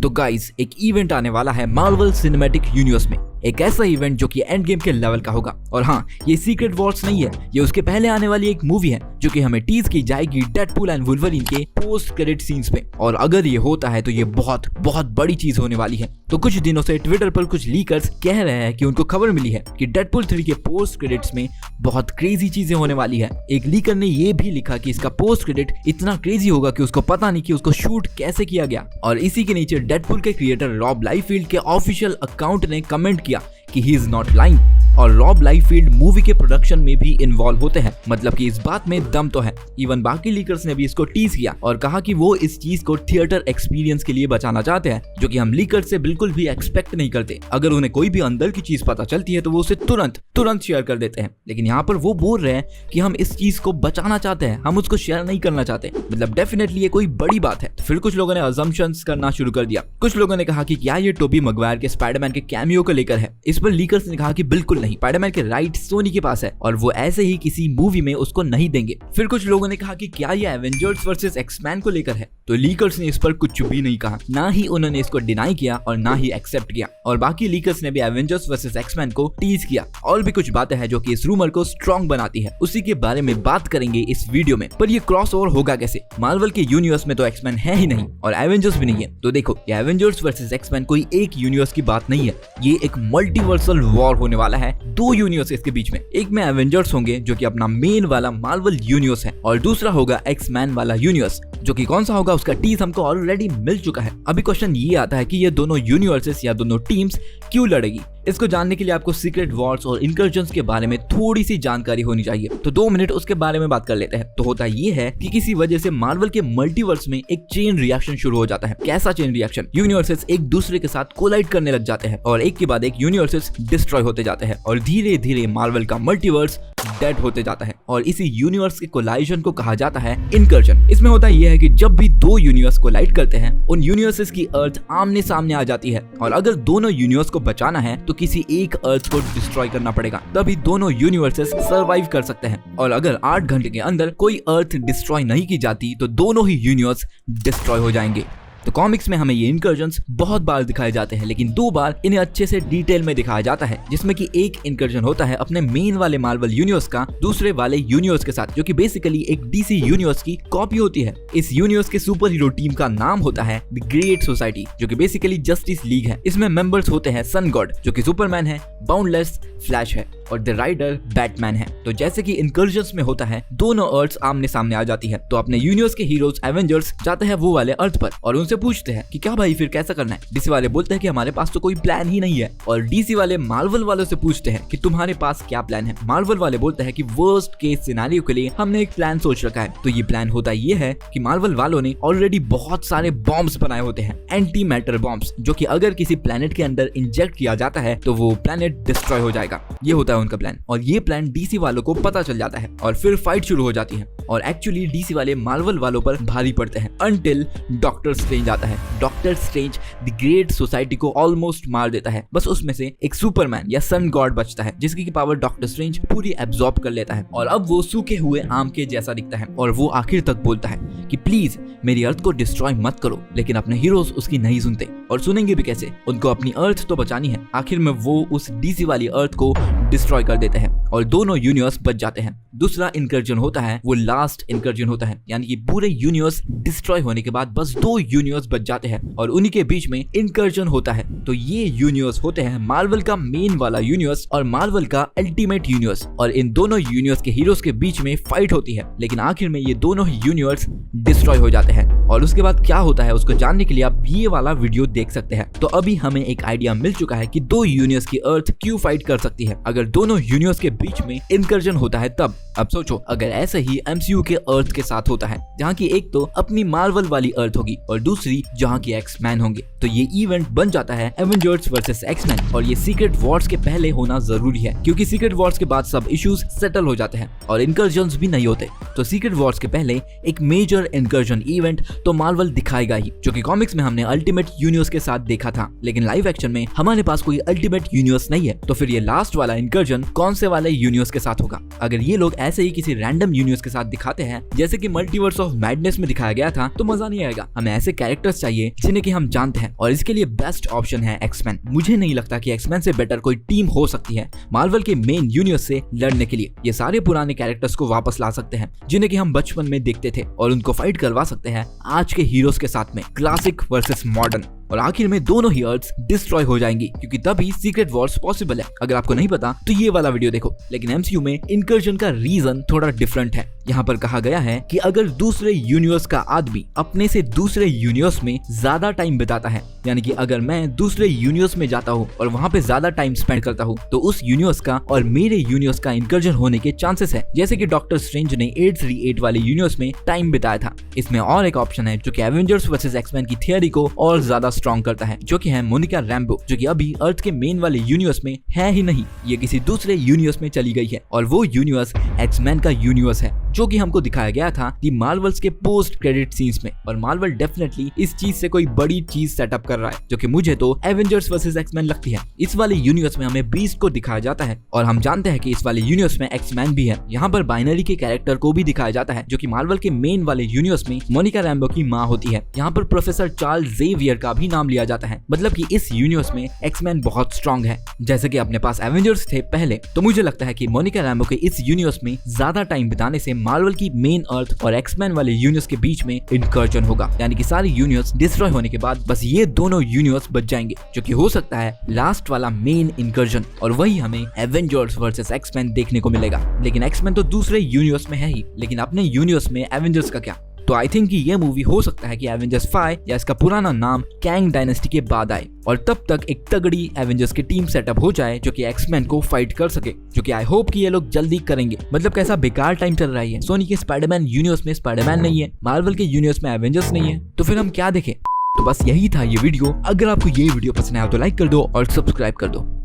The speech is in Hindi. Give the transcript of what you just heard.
तो गाइस एक इवेंट आने वाला है मार्वल सिनेमैटिक यूनिवर्स में, एक ऐसा इवेंट जो कि एंड गेम के लेवल का होगा। और हाँ, ये सीक्रेट वॉर्स नहीं है, ये उसके पहले आने वाली एक मूवी है जो कि हमें टीज की जाएगी डेडपूल एंड वुल्वरीन के पोस्ट क्रेडिट सीन्स में। और अगर ये होता है तो ये बहुत बहुत बड़ी चीज होने वाली है। तो कुछ दिनों से ट्विटर पर कुछ लीकर्स कह रहे हैं कि उनको खबर मिली है कि डेडपूल 3 के पोस्ट क्रेडिट्स में बहुत क्रेजी चीजें होने वाली है। एक लीकर ने ये भी लिखा कि इसका पोस्ट क्रेडिट इतना क्रेजी होगा कि उसको पता नहीं कि उसको शूट कैसे किया गया। और इसी के नीचे डेडपूल के क्रिएटर रॉब लाइफील्ड के ऑफिशियल अकाउंट ने कमेंट किया कि ही इज नॉट लाइंग। और रॉब लाइफील्ड मूवी के प्रोडक्शन में भी इन्वॉल्व होते हैं, मतलब कि इस बात में दम तो है। इवन बाकी लीकर्स ने भी इसको टीज किया और कहा कि वो इस चीज को थिएटर एक्सपीरियंस के लिए बचाना चाहते हैं, जो कि हम लीकर से बिल्कुल भी एक्सपेक्ट नहीं करते। अगर उन्हें कोई भी अंदर की चीज पता चलती है तो वो उसे तुरंत शेयर कर देते हैं, लेकिन यहाँ पर वो बोल रहे हैं कि हम इस चीज को बचाना चाहते हैं, हम उसको शेयर नहीं करना चाहते। मतलब डेफिनेटली ये कोई बड़ी बात है। तो फिर कुछ लोगों ने अजम्पशंस करना शुरू कर दिया। कुछ लोगों ने कहा कि क्या ये टोबी मैगवायर के स्पाइडरमैन के कैमियो को लेकर है। इस पर लीकर्स ने कहा कि बिल्कुल नहीं, स्पाइडरमैन के राइट सोनी के पास है और वो ऐसे ही किसी मूवी में उसको नहीं देंगे। फिर कुछ लोगों ने कहा कि क्या ये एवेंजर्स वर्सेस एक्समैन को लेकर है। तो लीकर्स ने इस पर कुछ भी नहीं कहा, ना ही उन्होंने इसको डिनाई किया और ना ही एक्सेप्ट किया। और बाकी लीकर्स ने भी एवेंजर्स वर्सेस एक्समैन को टीज किया। और भी कुछ बातें हैं जो कि इस रूमर को स्ट्रॉन्ग बनाती है, उसी के बारे में बात करेंगे इस वीडियो में। पर ये क्रॉसओवर होगा कैसे? मार्वल के यूनिवर्स में तो एक्समैन है ही नहीं और एवेंजर्स भी नहीं है। तो देखो, ये एवेंजर्स वर्सेस एक्समैन कोई एक यूनिवर्स की बात नहीं है, ये एक मल्टीवर्सल वॉर होने वाला है दो यूनिवर्सेस के बीच में। एक में एवेंजर्स होंगे जो कि अपना मेन वाला मार्वल यूनिवर्स है, और दूसरा होगा एक्समैन वाला यूनिवर्स, जो कि कौन सा होगा उसका टीज हमको ऑलरेडी मिल चुका है। अभी क्वेश्चन ये आता है कि ये दोनों यूनिवर्सेस या दोनों टीम्स क्यों लड़ेगी। इसको जानने के लिए आपको सीक्रेट वॉर्स और इनकर्जन्स के बारे में थोड़ी सी जानकारी होनी चाहिए। तो 2 मिनट उसके बारे में बात कर लेते हैं। तो होता ये है कि किसी वजह से मार्वल के मल्टीवर्स में एक चेन रिएक्शन शुरू हो जाता है। कैसा चेन रिएक्शन? यूनिवर्सेस एक दूसरे के साथ कोलाइड करने लग जाते हैं और एक के बाद एक यूनिवर्सेस डिस्ट्रॉय होते जाते हैं और धीरे धीरे मार्वल का मल्टीवर्स डेड होते जाता है। और इसी यूनिवर्स के कोलाइजन को कहा जाता है इनकर्जन। इसमें होता यह है कि जब भी दो यूनिवर्स कोलाइड करते हैं, उन यूनिवर्सेस की अर्थ आमने सामने आ जाती है और अगर दोनों यूनिवर्स को बचाना है तो किसी एक अर्थ को डिस्ट्रॉय करना पड़ेगा, तभी दोनों यूनिवर्सेस सरवाइव कर सकते हैं। और अगर 8 घंटे के अंदर कोई अर्थ डिस्ट्रॉय नहीं की जाती तो दोनों ही यूनिवर्स डिस्ट्रॉय हो जाएंगे। तो कॉमिक्स में हमें ये इनकर्जन्स बहुत बार दिखाए जाते हैं, लेकिन 2 बार इन्हें अच्छे से डिटेल में दिखाया जाता है, जिसमें कि एक इनकर्जन होता है अपने मेन वाले मार्वल यूनिवर्स का दूसरे वाले यूनिवर्स के साथ, जो कि बेसिकली एक डीसी यूनिवर्स की कॉपी होती है। इस यूनिवर्स के सुपर हीरो टीम का नाम होता है द ग्रेट सोसाइटी, जो कि बेसिकली जस्टिस लीग है। इसमें मेंबर्स होते हैं सन गॉड, जो कि सुपरमैन है, बाउंडलेस फ्लैश है और द राइडर बैटमैन है। तो जैसे कि इनकर्जन्स में होता है, दोनों अर्थ्स आमने सामने आ जाती है। तो अपने यूनिवर्स के हीरोज एवेंजर्स जाते हैं वो वाले अर्थ पर और उनसे पूछते हैं कि क्या भाई फिर कैसा करना है। डीसी वाले बोलते हैं कि हमारे पास तो कोई प्लान ही नहीं है। और डीसी वाले मार्वल वालों से पूछते हैं कि तुम्हारे पास क्या प्लान है। मार्वल वाले बोलते हैं कि वर्स्ट केस सिनेरियो के लिए हमने एक प्लान सोच रखा है। तो ये प्लान होता ये है कि मार्वल वालों ने ऑलरेडी बहुत सारे बॉम्ब्स बनाए होते हैं, एंटी मैटर बॉम्ब्स, जो कि अगर किसी प्लेनेट के अंदर इंजेक्ट किया जाता है तो वो प्लेनेट डिस्ट्रॉय हो जाएगा। ये होता है उनका प्लान। और ये प्लान डीसी वालों को पता चल जाता है और फिर फाइट शुरू हो जाती है। और एक्चुअली डीसी वाले मार्वल वालों पर भारी पड़ते हैं अनटिल डॉक्टर स्ट्रेंज आता है। Doctor strange the great society को ऑलमोस्ट मार देता है। बस उसमें से एक सुपरमैन या सन गॉड बचता है, जिसकी की पावर डॉक्टर स्ट्रेंज पूरी एब्जॉर्ब कर लेता है और अब वो सूखे हुए आम के जैसा दिखता है। और वो आखिर तक बोलता है कि प्लीज मेरी अर्थ को डिस्ट्रॉय मत करो, लेकिन अपने हीरोज उसकी नहीं सुनते और सुनेंगे भी कैसे, उनको अपनी अर्थ तो बचानी है। आखिर में वो उस डीसी वाली अर्थ को डिस्ट्रॉय कर देते हैं और दोनों यूनिवर्स बच जाते हैं। दूसरा इनकर्जन होता है वो लास्ट इनकर्जन होता है, यानी कि पूरे यूनिवर्स डिस्ट्रॉय होने के बाद बस 2 यूनिवर्स बच जाते हैं और उन्हीं के बीच में इनकर्जन होता है। तो ये यूनिवर्स होते हैं मार्वल का मेन वाला यूनिवर्स और मार्वल का अल्टीमेट यूनिवर्स। और इन दोनों यूनिवर्स के हीरोज के बीच में फाइट होती है, लेकिन आखिर में ये दोनों ही यूनिवर्स डिस्ट्रॉय हो जाते हैं। और उसके बाद क्या होता है उसको जानने के लिए आप ये वाला वीडियो देख सकते हैं। तो अभी हमें एक आइडिया मिल चुका है कि 2 यूनिवर्स की अर्थ क्यों फाइट कर सकती है अगर दोनों यूनिवर्स के बीच में इनकर्जन होता है तब। अब सोचो, अगर ऐसे ही एमसीयू के अर्थ के साथ होता है, जहाँ की एक तो अपनी मार्वल वाली अर्थ होगी और दूसरी जहाँ की एक्समैन होंगे, तो ये इवेंट बन जाता है एवेंजर्स वर्सेस एक्समैन। और ये सीक्रेट वॉर्स के पहले होना जरूरी है, क्योंकि सीक्रेट वॉर्स के बाद सब इश्यूज सेटल हो जाते हैं और इनकर्जन्स भी नहीं होते। तो सीक्रेट वॉर्स के पहले एक मेजर इनकर्जन इवेंट तो मार्वल दिखाएगा ही, जो कि कॉमिक्स में हमने अल्टीमेट यूनिवर्स के साथ देखा था, लेकिन लाइव एक्शन में हमारे पास कोई अल्टीमेट यूनिवर्स नहीं है। तो फिर ये लास्ट वाला इनकर्जन कौन से वाले यूनिवर्स के साथ होगा? अगर ये लोग ऐसे ही किसी रैंडम यूनिवर्स के साथ दिखाते हैं जैसे कि मल्टीवर्स ऑफ मैडनेस में दिखाया गया था तो मजा नहीं आएगा। हमें ऐसे कैरेक्टर्स चाहिए जिन्हें कि हम जानते हैं और इसके लिए बेस्ट ऑप्शन है एक्समैन। मुझे नहीं लगता कि एक्समैन से बेटर कोई टीम हो सकती है मार्वल के मेन यूनिवर्स से लड़ने के लिए। ये सारे पुराने कैरेक्टर्स को वापस ला सकते हैं जिन्हें कि हम बचपन में देखते थे और उनको फाइट करवा सकते हैं आज के हीरोज के साथ में, क्लासिक वर्सेस मॉडर्न। और आखिर में दोनों ही अर्थ्स डिस्ट्रॉय हो जाएंगी क्योंकि तभी सीक्रेट वॉर्स पॉसिबल है। अगर आपको नहीं पता तो ये वाला वीडियो देखो। लेकिन एमसीयू में इनकर्जन का रीजन थोड़ा डिफरेंट है। यहाँ पर कहा गया है कि अगर दूसरे यूनिवर्स का आदमी अपने से दूसरे यूनिवर्स में ज्यादा टाइम बिताता है, यानी कि अगर मैं दूसरे यूनिवर्स में जाता हूँ और वहाँ पे ज्यादा टाइम स्पेंड करता हूँ तो उस यूनिवर्स का और मेरे यूनिवर्स का इनकर्जन होने के चांसेस है। जैसे कि डॉक्टर स्ट्रेंज ने 838 वाले यूनिवर्स में टाइम बिताया था। इसमें और एक ऑप्शन है जो कि एवेंजर्स वर्सेस एक्समैन की थियरी को और ज्यादा स्ट्रॉन्ग करता है, जो कि है मोनिका रैम्बो, जो कि अभी अर्थ के मेन वाले यूनिवर्स में है ही नहीं। ये किसी दूसरे यूनिवर्स में चली गई है और वो यूनिवर्स एक्समैन का यूनिवर्स है जो कि हमको दिखाया गया था कि मार्वल्स के पोस्ट क्रेडिट सीन्स में। और मार्वल डेफिनेटली इस चीज से कोई बड़ी चीज सेटअप कर रहा है जो कि मुझे तो एवेंजर्स वर्सेस एक्समैन लगती है। इस वाले यूनिवर्स में हमें बीस्ट को दिखाया जाता है और हम जानते हैं कि इस वाले यूनिवर्स में एक्समैन भी है। यहाँ पर बाइनरी के कैरेक्टर को भी दिखाया जाता है जो कि मार्वल के मेन वाले यूनिवर्स में मोनिका रैम्बो की माँ होती है। यहाँ पर प्रोफेसर चार्ल्स ज़ेवियर का भी नाम लिया जाता है। मतलब कि इस यूनिवर्स में एक्समैन बहुत स्ट्रॉन्ग है। जैसे कि अपने पास एवेंजर्स थे पहले, तो मुझे लगता है कि मोनिका रैम्बो के इस यूनिवर्स में ज्यादा टाइम बिताने से मार्वल की मेन अर्थ और एक्समैन वाले यूनिवर्स के बीच में इनकर्जन होगा, यानी कि सारी यूनिवर्स डिस्ट्रॉय होने के बाद बस ये दोनों यूनिवर्स बच जाएंगे, जो कि हो सकता है लास्ट वाला मेन इनकर्जन। और वही हमें एवेंजर्स वर्सेस एक्समैन देखने को मिलेगा। लेकिन एक्समैन तो दूसरे यूनिवर्स में है ही, लेकिन अपने यूनिवर्स में एवेंजर्स का क्या? तो आई थिंक कि ये मूवी हो सकता है कि एवेंजर्स 5 या इसका पुराना नाम कैंग डायनेस्टी के बाद आए और तब तक एक तगड़ी एवेंजर्स की टीम सेटअप हो जाए जो कि एक्समैन को फाइट कर सके, जो कि आई होप कि ये लोग जल्दी करेंगे। मतलब कैसा बेकार टाइम चल रहा है। सोनी के स्पाइडरमैन यूनिवर्स में स्पाइडरमैन नहीं है, मार्वल के यूनिवर्स में एवेंजर्स नहीं है, तो फिर हम क्या देखें? तो बस यही था ये वीडियो। अगर आपको ये वीडियो पसंद आया तो लाइक कर दो और सब्सक्राइब कर दो।